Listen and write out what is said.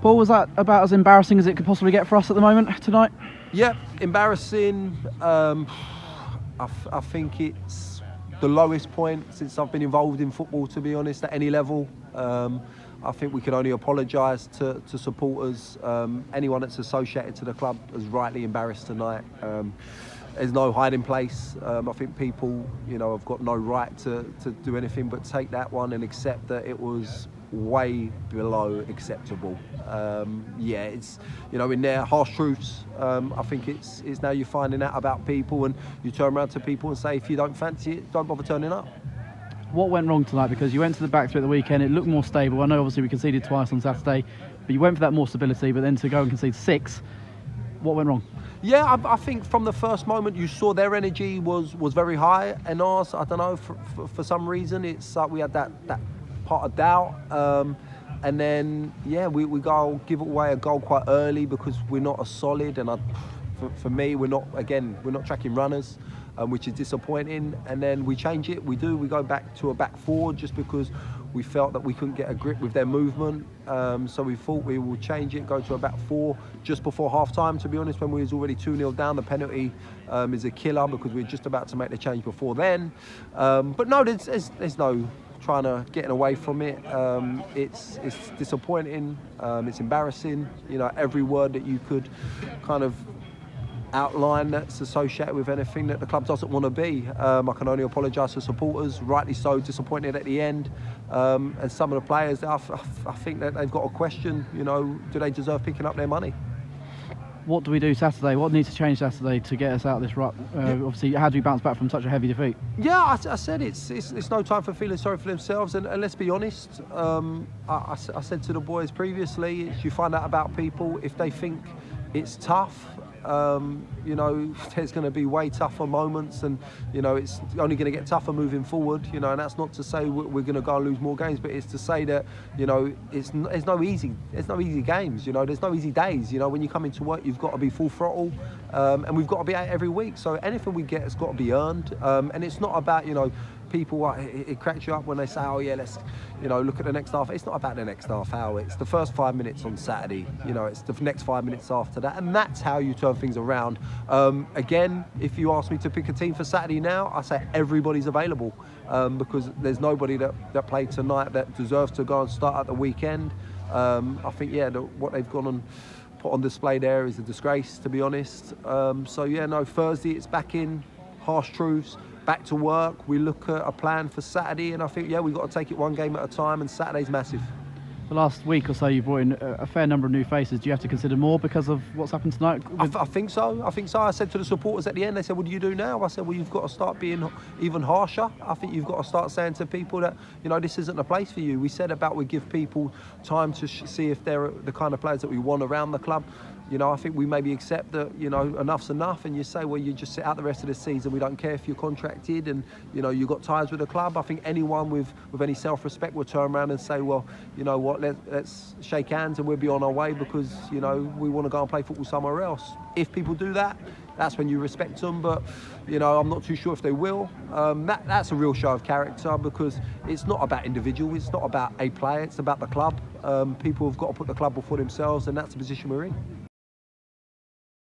Paul, was that about as embarrassing as it could possibly get for us at the moment tonight? Yeah, embarrassing. I think it's the lowest point since I've been involved in football, to be honest, at any level. I think we can only apologise to supporters. Anyone that's associated to the club is rightly embarrassed tonight. There's no hiding place. I think people, have got no right to do anything but take that one and accept that it was way below acceptable. It's, in their harsh truths. I think it's now you're finding out about people, and you turn around to people and say, if you don't fancy it, don't bother turning up. What went wrong tonight? Because you went to the back three at the weekend, it looked more stable. I know obviously we conceded twice on Saturday, but you went for that more stability, but then to go and concede 6, what went wrong? Yeah, I think from the first moment you saw their energy was very high, and ours, I don't know, for some reason, it's like we had that part of doubt. And then, we go give away a goal quite early because we're not as solid, and for me, we're not tracking runners, which is disappointing. And then we change it, we go back to a back 4 just because we felt that we couldn't get a grip with their movement. So we thought we would change it, go to a back 4 just before half time, to be honest, when we was already 2-0 down. The penalty is a killer because we're just about to make the change before then. But no, there's no trying to getting away from it. It's disappointing, it's embarrassing, every word that you could kind of outline that's associated with anything that the club doesn't want to be. I can only apologise to supporters, rightly so, disappointed at the end. And some of the players, I think that they've got a question, do they deserve picking up their money? What do we do Saturday? What needs to change Saturday to get us out of this rut? Obviously, how do we bounce back from such a heavy defeat? Yeah, I said it's no time for feeling sorry for themselves, and let's be honest. I said to the boys previously, you find out about people if they think it's tough. There's going to be way tougher moments, and it's only going to get tougher moving forward. And that's not to say we're going to go and lose more games, but it's to say that there's no easy games. There's no easy days. When you come into work, you've got to be full throttle, and we've got to be out every week. So anything we get has got to be earned, and it's not about people, it cracks you up when they say, oh yeah, let's look at the next half. It's not about the next half hour, it's the first 5 minutes on Saturday, it's the next 5 minutes after that, and that's how you turn things around. Again, if you ask me to pick a team for Saturday now, I say everybody's available, because there's nobody that played tonight that deserves to go and start at the weekend. I think what they've gone and put on display there is a disgrace, to be honest. Thursday it's back in, harsh truths, back to work. We look at a plan for Saturday, and I think we've got to take it one game at a time, and Saturday's massive. The last week or so you brought in a fair number of new faces. Do you have to consider more because of what's happened tonight? I think so. I said to the supporters at the end, they said, what do you do now? I said, well, you've got to start being even harsher. I think you've got to start saying to people that, this isn't a place for you. We said about we give people time to see if they're the kind of players that we want around the club. I think we maybe accept that, enough's enough, and you say, well, you just sit out the rest of the season. We don't care if you're contracted and, you've got ties with the club. I think anyone with any self-respect will turn around and say, well, you know what, let's shake hands and we'll be on our way because, we want to go and play football somewhere else. If people do that, that's when you respect them, but, I'm not too sure if they will. That's a real show of character, because it's not about individuals, it's not about a player, it's about the club. People have got to put the club before themselves, and that's the position we're in.